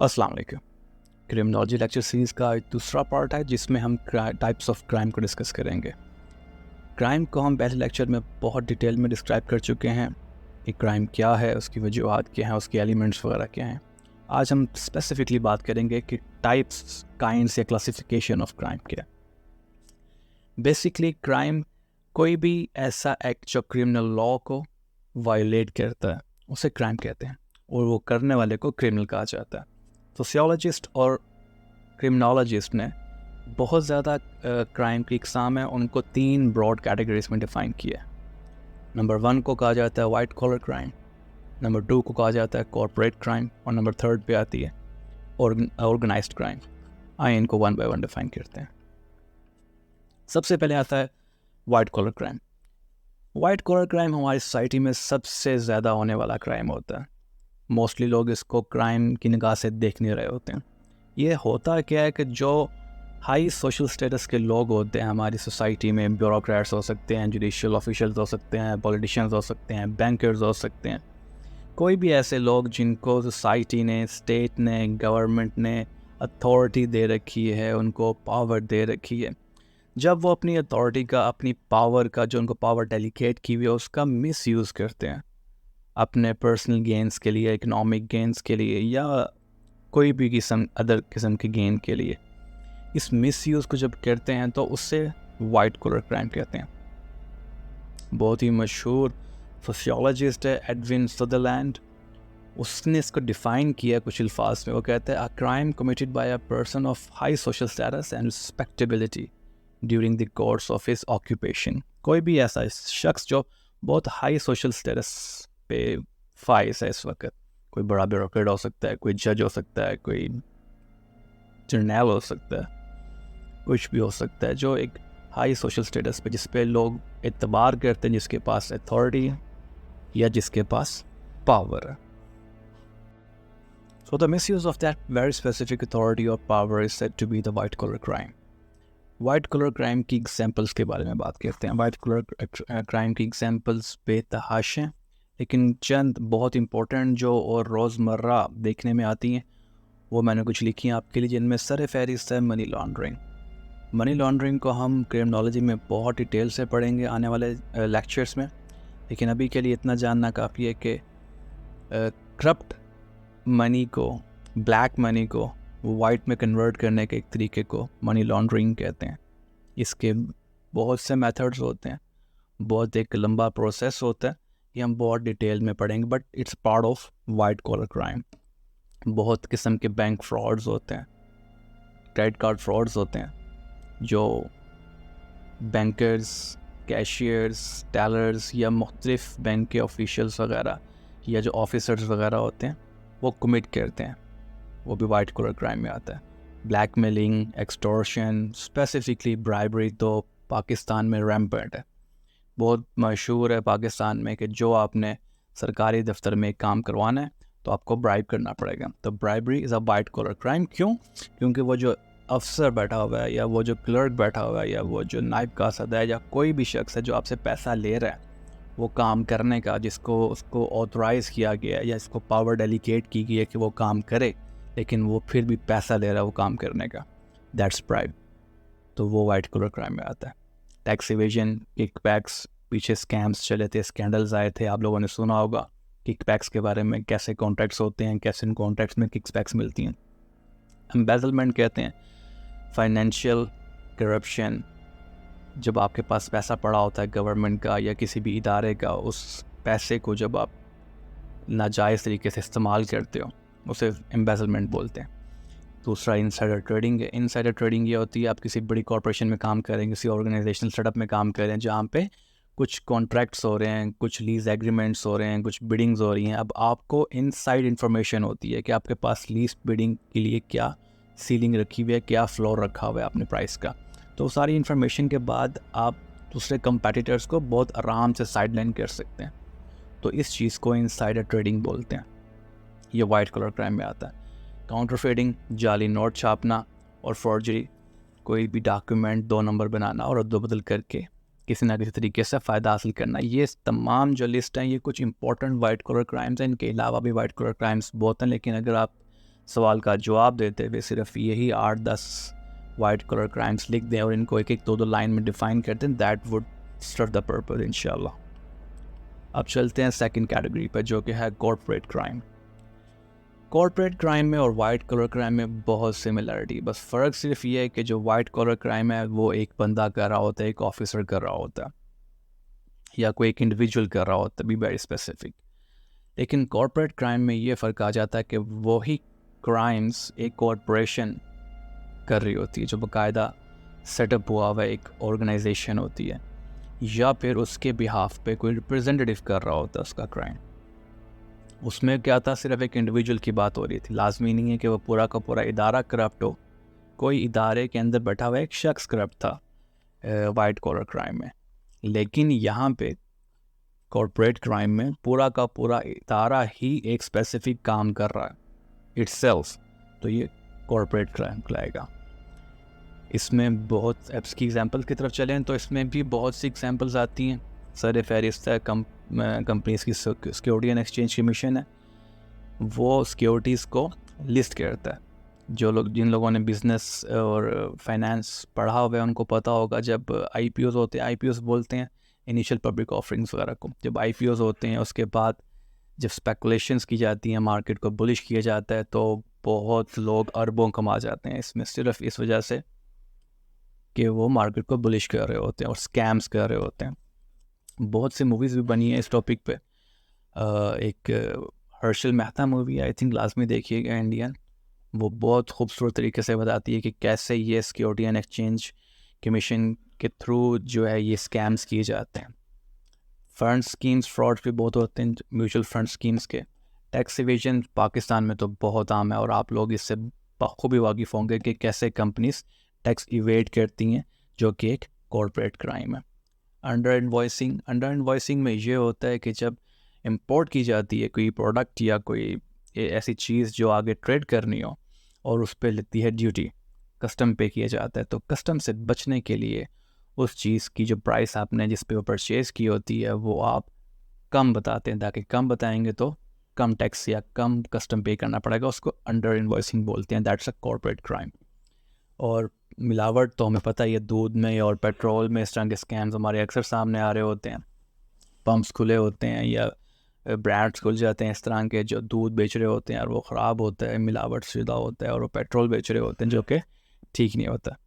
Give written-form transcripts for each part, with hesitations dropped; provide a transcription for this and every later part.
अस्सलाम वालेकुम। Criminology lecture series का एक दूसरा पार्ट है जिसमें हम टाइप्स ऑफ क्राइम को डिस्कस करेंगे। क्राइम को हम पहले लेक्चर में बहुत डिटेल में डिस्क्राइब कर चुके हैं कि क्राइम क्या है, उसकी वजूहत क्या हैं, उसके एलिमेंट्स वगैरह क्या हैं। आज हम स्पेसिफिकली बात करेंगे कि टाइप्स, काइंड्स या क्लासिफिकेशन ऑफ क्राइम क्या है। बेसिकली क्राइम कोई भी ऐसा एक्ट जो क्रिमिनल लॉ को वायोलेट करता है उसे क्राइम कहते हैं और वो करने वाले को क्रिमिनल कहा जाता है। सोशियोलॉजिस्ट और क्रिमिनोलॉजिस्ट ने बहुत ज़्यादा क्राइम की इकसाम है, उनको 3 ब्रॉड कैटेगरीज में डिफ़ाइन किया है। नंबर 1 को कहा जाता है वाइट कॉलर क्राइम, नंबर 2 को कहा जाता है कॉर्पोरेट क्राइम और नंबर 3 पे आती है ऑर्गेनाइज्ड क्राइम। आइए इनको 1 बाय 1 डिफ़ाइन करते हैं। सबसे पहले आता है white collar crime. White collar crime हमारी सोसाइटी में सबसे ज़्यादा होने वाला क्राइम होता है। मोस्टली लोग इसको क्राइम की निगाह से देख नहीं रहे होते हैं। ये होता क्या है कि जो हाई सोशल स्टेटस के लोग होते हैं हमारी सोसाइटी में, ब्यूरोक्रेट्स हो सकते हैं, जुडिशियल ऑफिशियल्स हो सकते हैं, पॉलिटिशियंस हो सकते हैं, बैंकर्स हो सकते हैं, कोई भी ऐसे लोग जिनको सोसाइटी ने, स्टेट ने, गवर्नमेंट ने अथॉरिटी दे रखी है, उनको पावर दे रखी है, जब वो अपनी अथॉरिटी का, अपनी पावर का, जो उनको पावर डेलीकेट की हुई है, उसका मिस यूज़ करते हैं अपने पर्सनल गेंस के लिए, इकोनॉमिक गेंस के लिए या कोई भी अदर किस्म के गेन के लिए, इस मिस यूज़ को जब करते हैं तो उससे वाइट कॉलर क्राइम कहते हैं। बहुत ही मशहूर सोशियोलॉजिस्ट है एडविन सदरलैंड, उसने इसको डिफ़ाइन किया कुछ अल्फाज में। वो कहते हैं a crime committed by a person of high social status and respectability during the course of his occupation. कोई भी ऐसा शख्स जो बहुत हाई सोशल स्टेटस पे फाइज है इस वक्त, कोई बड़ा ब्यूरोक्रेट हो सकता है, कोई जज हो सकता है, कोई जर्नल हो सकता है, कुछ भी हो सकता है जो एक हाई सोशल स्टेटस पे, जिस पे लोग एतबार करते हैं, जिसके पास अथॉरिटी है या जिसके पास पावर है। So the misuse of that very specific authority or power is said to be the white collar crime. White colour crime की एग्जांपल्स के बारे में बात करते हैं। वाइट कलर क्राइम की एग्जांपल्स बेतहाश हैं, लेकिन चंद बहुत इंपॉर्टेंट जो और रोज़मर्रा देखने में आती हैं वो मैंने कुछ लिखी हैं आपके लिए, जिनमें सर फहरिस्त है मनी लॉन्ड्रिंग। मनी लॉन्ड्रिंग को हम क्रिमिनोलॉजी में बहुत डिटेल से पढ़ेंगे आने वाले लेक्चर्स में, लेकिन अभी के लिए इतना जानना काफ़ी है कि करप्ट मनी को, ब्लैक मनी को वाइट में कन्वर्ट करने के एक तरीके को मनी लॉन्ड्रिंग कहते हैं। इसके बहुत से मेथड्स होते हैं, बहुत एक लंबा प्रोसेस होता है, ये हम बहुत डिटेल में पढ़ेंगे, but it's part of white collar crime. बहुत किस्म के बैंक फ्रॉड्स होते हैं, क्रेडिट कार्ड फ्रॉड्स होते हैं, जो बैंकर्स, कैशियर्स, टेलर्स या मुख्तलिफ बैंक के ऑफिशियल्स वगैरह या जो ऑफिसर्स वगैरह होते हैं वो कमिट करते हैं, वो भी वाइट कॉलर क्राइम में आता है। ब्लैकमेलिंग, एक्सटॉर्शन, स्पेसिफिकली ब्राइबरी तो पाकिस्तान में रैम्पेंट है। बहुत मशहूर है पाकिस्तान में कि जो आपने सरकारी दफ्तर में काम करवाना है तो आपको ब्राइब करना पड़ेगा। तो bribery is a white collar crime. क्यों? क्योंकि वो जो अफसर बैठा हुआ है या वो जो क्लर्क बैठा हुआ है या वो जो नायब कासद है या कोई भी शख्स है जो आपसे पैसा ले रहा है वो काम करने का, जिसको उसको ऑथराइज़ किया गया है या इसको पावर डेलीकेट की गई है कि वो काम करे, लेकिन वो फिर भी पैसा ले रहा है वो काम करने का, दैट्स ब्राइब। तो वो वाइट कॉलर क्राइम में आता है। टैक्स इवेजन, किकबैक्स, पीछे स्कैम्स चले थे, स्कैंडल्स आए थे, आप लोगों ने सुना होगा किकबैक्स के बारे में, कैसे कॉन्ट्रैक्ट्स होते हैं, कैसे इन कॉन्ट्रैक्ट्स में किकबैक्स मिलती हैं। एम्बेजलमेंट कहते हैं फाइनेंशियल करप्शन, जब आपके पास पैसा पड़ा होता है गवर्नमेंट का या किसी भी इदारे का, उस पैसे को जब आप नाजायज़ तरीके से इस्तेमाल करते हो उसे एम्बेजलमेंट बोलते हैं। दूसरा इनसाइडर ट्रेडिंग है। इनसाइडर ट्रेडिंग ये होती है आप किसी बड़ी कॉरपोरेशन में काम कर रहे हैं, किसी ऑर्गेनाइजेशनल सेटअप में काम कर रहे हैं जहाँ पे कुछ कॉन्ट्रैक्ट्स हो रहे हैं, कुछ लीज एग्रीमेंट्स हो रहे हैं, कुछ बिडिंग्स हो रही हैं। अब आपको इनसाइड इन्फॉर्मेशन होती है कि आपके पास लीज बिडिंग के लिए क्या सीलिंग रखी हुई है, क्या फ्लोर रखा हुआ है अपने प्राइस का। तो सारी इन्फॉर्मेशन के बाद आप दूसरे कंपेटिटर्स को बहुत आराम से साइडलाइन कर सकते हैं। तो इस चीज़ को इनसाइडर ट्रेडिंग बोलते हैं, ये वाइट कलर क्राइम में आता है। काउंटरफेडिंग, जाली नोट छापना और फॉर्जरी, कोई भी डॉक्यूमेंट 2 नंबर बनाना और अदल-बदल करके किसी ना किसी तरीके से फ़ायदा हासिल करना। ये तमाम जो लिस्ट हैं ये कुछ इंपॉर्टेंट वाइट कलर क्राइम्स हैं। इनके अलावा भी वाइट कलर क्राइम्स बहुत हैं, लेकिन अगर आप सवाल का जवाब देते हुए सिर्फ यही 8-10 वाइट कलर क्राइम्स लिख दें और इनको एक एक दो लाइन में डिफाइन कर दें, that would serve the purpose इंशाल्लाह। अब चलते हैं सेकंड कैटेगरी पर, जो कि है कॉर्पोरेट क्राइम। कॉर्पोरेट क्राइम में और वाइट कलर क्राइम में बहुत सिमिलरिटी, बस फ़र्क सिर्फ ये है कि जो वाइट कलर क्राइम है वो एक बंदा कर रहा होता है, एक ऑफिसर कर रहा होता है, या कोई एक इंडिविजुअल कर रहा होता है, बी वेरी स्पेसिफिक। लेकिन कॉर्पोरेट क्राइम में ये फ़र्क आ जाता है कि वही क्राइम्स एक कॉरपोरेशन कर रही होती है, जो बाकायदा सेटअप हुआ हुआ एक ऑर्गेनाइजेशन होती है, या फिर उसके बिहाफ पे कोई रिप्रेजेंटेटिव कर रहा होता है उसका क्राइम। उसमें क्या था, सिर्फ एक इंडिविजुअल की बात हो रही थी, लाजमी नहीं है कि वो पूरा का पूरा इदारा करप्ट हो, कोई इदारे के अंदर बैठा हुआ एक शख्स करप्ट था वाइट कॉलर क्राइम में। लेकिन यहाँ पे कॉर्पोरेट क्राइम में पूरा का पूरा इदारा ही एक स्पेसिफिक काम कर रहा है इटसेल्फ, तो ये कॉर्पोरेट क्राइम कहलाएगा। इसमें बहुत एप्स की एग्जांपल की तरफ चलें तो इसमें भी बहुत सी एग्जांपल्स आती हैं। सर फहरिस्त है कंपनीज़ की सिक्योरिटी एंड एक्सचेंज कमीशन है, वो सिक्योरिटीज़ को लिस्ट करता है। जिन लोगों ने बिज़नेस और फाइनेंस पढ़ा हुआ है उनको पता होगा, जब IPOs होते हैं, IPOs बोलते हैं इनिशियल पब्लिक ऑफरिंग्स वगैरह को, जब IPOs होते हैं उसके बाद जब स्पेकुलेशंस की जाती हैं, मार्केट को बुलिश किया जाता है, तो बहुत लोग अरबों कमा जाते हैं इसमें, सिर्फ इस वजह से कि वो मार्केट को बुलिश कर रहे होते हैं और स्कैम्स कर रहे होते हैं। बहुत सी मूवीज़ भी बनी है इस टॉपिक पे। एक Harshal Mehta movie I think लाजमी देखिएगा, इंडियन, वो बहुत खूबसूरत तरीके से बताती है कि कैसे ये सिक्योरिटी एंड एक्सचेंज कमीशन के थ्रू जो है ये स्कैम्स किए जाते हैं। फंड स्कीम्स फ्रॉड भी बहुत होते हैं म्यूचुअल फंड स्कीम्स के। टैक्स इवेजन पाकिस्तान में तो बहुत आम है और आप लोग इससे बखूबी वाकिफ़ होंगे कि कैसे कंपनीज टैक्स इवेड करती हैं, जो कि एक कॉर्पोरेट क्राइम है। अंडर इन्वॉइसिंग में ये होता है कि जब इंपोर्ट की जाती है कोई प्रोडक्ट या कोई ऐसी चीज़ जो आगे ट्रेड करनी हो और उस पर लगती है ड्यूटी, कस्टम पे किया जाता है, तो कस्टम से बचने के लिए उस चीज़ की जो प्राइस आपने जिस पे वो परचेज़ की होती है वो आप कम बताते हैं, ताकि कम बताएंगे तो कम टैक्स या कम कस्टम पे करना पड़ेगा, उसको अंडर इन्वॉइसिंग बोलते हैं। That's a corporate crime. और मिलावट तो हमें पता ही है, दूध में और पेट्रोल में इस तरह के स्कैम्स हमारे अक्सर सामने आ रहे होते हैं। पंप्स खुले होते हैं या ब्रांड्स खुल जाते हैं इस तरह के, जो दूध बेच रहे होते हैं और वो ख़राब होता है, मिलावट शुदा होता है, और वो पेट्रोल बेच रहे होते हैं जो कि ठीक नहीं होता।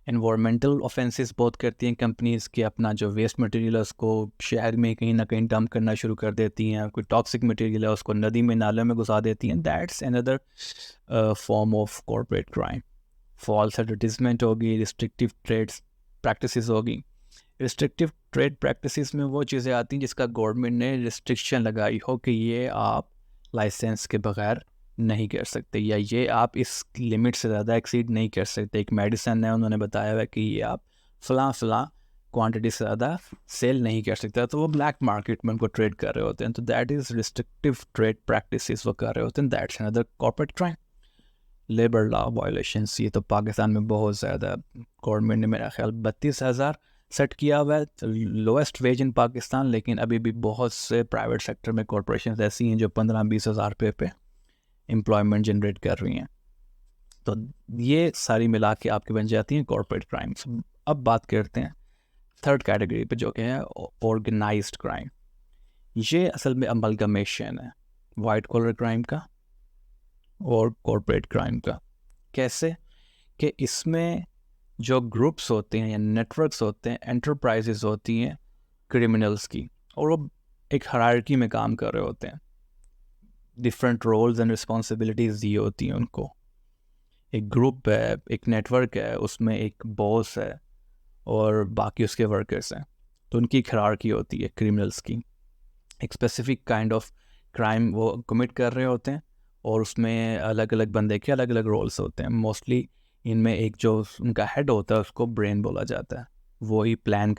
एनवायरमेंटल ऑफेंसेस बहुत करती हैं कंपनीज़ कि अपना जो वेस्ट मटेरियल है उसको शहर में कहीं ना कहीं डंप करना शुरू कर देती हैं, कोई टॉक्सिक मटेरियल है उसको नदी में नाले में घुसा देती हैं। That's another form of corporate crime. False advertisement होगी, रिस्ट्रिक्टिव ट्रेड्स प्रैक्टिसेस होगी। रिस्ट्रिक्टिव ट्रेड प्रैक्टिसेस में वो चीज़ें आती हैं जिसका गवर्नमेंट ने रिस्ट्रिक्शन लगाई हो कि ये आप लाइसेंस के बगैर नहीं कर सकते, या ये आप इस लिमिट से ज़्यादा एक्सीड नहीं कर सकते। एक मेडिसन है, उन्होंने बताया हुआ कि ये आप फ़लाँ क्वांटिटी से ज़्यादा सेल नहीं कर सकते, तो वो ब्लैक मार्केट में उनको ट्रेड कर रहे होते हैं, तो that is restrictive trade practices वो कर रहे होते हैं। That's another corporate crime. Labour law violations, ये तो पाकिस्तान में बहुत ज़्यादा, गवर्नमेंट ने मेरा ख्याल 32,000 सेट किया हुआ है, लोएस्ट वेज इन पाकिस्तान, लेकिन अभी भी बहुत से प्राइवेट सेक्टर में कॉरपोरेशन ऐसी हैं जो 15-20 हज़ार रुपये पे एम्प्लॉयमेंट जनरेट कर रही हैं। तो ये सारी मिला के आपकी बन जाती हैं कॉर्पोरेट क्राइम्स। अब बात करते हैं थर्ड कैटेगरी पे, जो कि है ऑर्गेनाइज्ड क्राइम। ये असल में अमलगमेशन है वाइट कॉलर क्राइम का और कॉर्पोरेट क्राइम का। कैसे कि इसमें जो ग्रुप्स होते हैं या नेटवर्क्स होते हैं, एंटरप्राइजेस होती हैं क्रिमिनल्स की, और वो एक हायरार्की में काम कर रहे होते हैं, डिफरेंट रोल्स एंड रिस्पॉन्सिबिलिटीज़ दी होती हैं उनको। एक ग्रुप है, एक नेटवर्क है, उसमें एक बॉस है और बाकी उसके वर्कर्स हैं, तो उनकी एक हायरार्की होती है क्रिमिनल्स की। एक स्पेसिफिक काइंड ऑफ क्राइम वो कमिट कर रहे होते हैं और उसमें अलग अलग बंदे के अलग अलग रोल्स होते हैं। मोस्टली इनमें एक जो उनका हेड होता है उसको ब्रेन बोला जाता है, वो ही प्लान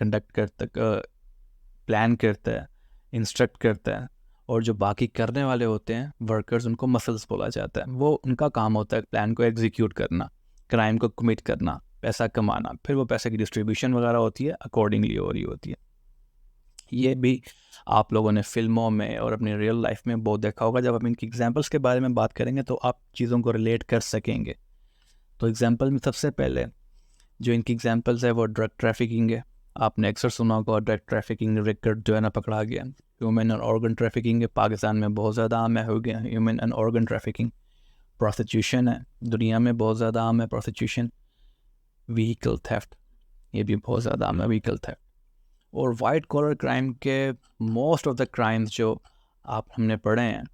करता है, इंस्ट्रक्ट करता है, और जो बाकी करने वाले होते हैं वर्कर्स, उनको मसल्स बोला जाता है। वो उनका काम होता है प्लान को एग्जीक्यूट करना, क्राइम को कमिट करना, पैसा कमाना, फिर वो पैसे की डिस्ट्रीब्यूशन वगैरह होती है अकॉर्डिंगली हो रही होती है। ये भी आप लोगों ने फ़िल्मों में और अपनी रियल लाइफ में बहुत देखा होगा। जब हम इनकी एग्जांपल्स के बारे में बात करेंगे तो आप चीज़ों को रिलेट कर सकेंगे। तो एग्जांपल में सबसे पहले जो इनकी एग्जांपल्स है वो ड्रग ट्रैफिकिंग है। आपने अक्सर सुना होगा ड्रग ट्रैफिकिंग रेकॉर्ड जो है ना पकड़ा गया। ह्यूमन एंड ऑर्गन ट्रैफिकिंग है, पाकिस्तान में बहुत ज़्यादा आम है, हो गया human and organ trafficking. Prostitution है, दुनिया में बहुत ज़्यादा आम है प्रोस्टिट्यूशन। व्हीकल थेफ्ट, ये भी बहुत ज़्यादा आम है व्हीकल थेफ्ट। और वाइट कॉलर क्राइम के मोस्ट ऑफ द क्राइम्स जो आप हमने पढ़े हैं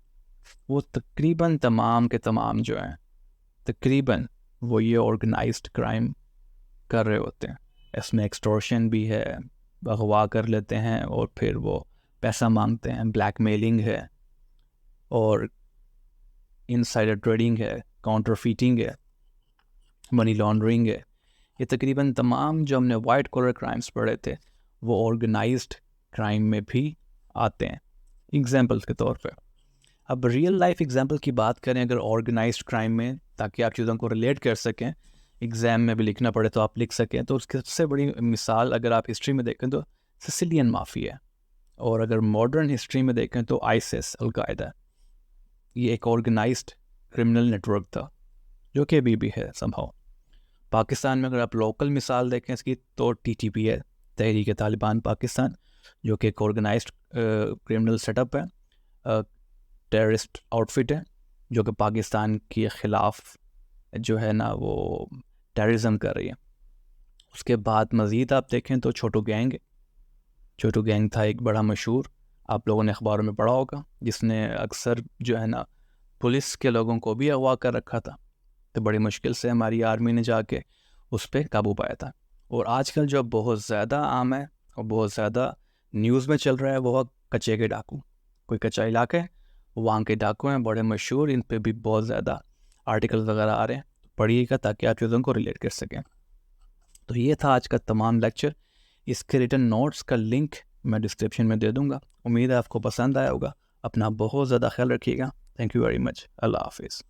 वो तकरीबन तमाम के तमाम जो हैं तकरीबन वो ये ऑर्गेनाइज्ड क्राइम कर रहे होते हैं। इसमें एक्सटॉर्शन भी है, अगवा कर लेते हैं और फिर वो पैसा मांगते हैं, ब्लैकमेलिंग है और इनसाइडर ट्रेडिंग है, काउंटरफीटिंग है, मनी लॉन्ड्रिंग है। ये तकरीबन तमाम जो हमने वाइट कॉलर क्राइम्स पढ़े थे वो ऑर्गेनाइज्ड क्राइम में भी आते हैं एग्जाम्पल्स के तौर पे। अब रियल लाइफ एग्जाम्पल की बात करें अगर ऑर्गेनाइज्ड क्राइम में, ताकि आप चीज़ों को रिलेट कर सकें, एग्ज़ाम में भी लिखना पड़े तो आप लिख सकें, तो उसकी सबसे बड़ी मिसाल अगर आप हिस्ट्री में देखें तो सिसिलियन माफिया है। और अगर मॉडर्न हिस्ट्री में देखें तो आईसिस, अलकायदा, ये एक ऑर्गेनाइज्ड क्रिमिनल नेटवर्क था जो कि अभी भी है समहाउ। पाकिस्तान में अगर आप लोकल मिसाल देखें इसकी तो टीटीपी है, तहरीक तालिबान पाकिस्तान, जो कि एक ऑर्गेनाइज्ड क्रिमिनल सेटअप है, टेररिस्ट आउटफिट है जो कि पाकिस्तान के ख़िलाफ़ जो है ना वो टेररिज्म कर रही है। उसके बाद मज़ीद आप देखें तो छोटू गैंग था एक बड़ा मशहूर, आप लोगों ने अखबारों में पढ़ा होगा, जिसने अक्सर जो है ना पुलिस के लोगों को भी अगवा कर रखा था। तो बड़ी मुश्किल से हमारी आर्मी ने जाके उस पर काबू पाया था। और आजकल जो बहुत ज़्यादा आम है और बहुत ज़्यादा न्यूज़ में चल रहा है वो कच्चे के डाकू। कोई कच्चा इलाका है, वहाँ के डाकू हैं बड़े मशहूर, इन पे भी बहुत ज़्यादा आर्टिकल्स वगैरह आ रहे हैं, पढ़िएगा ताकि आप चीज़ों को रिलेट कर सकें। तो ये था आज का तमाम लेक्चर। इसके रिटन नोट्स का लिंक मैं डिस्क्रिप्शन में दे दूँगा। उम्मीद है आपको पसंद आया होगा। अपना बहुत ज़्यादा ख्याल रखिएगा। Thank you very much. अल्लाह हाफिज़।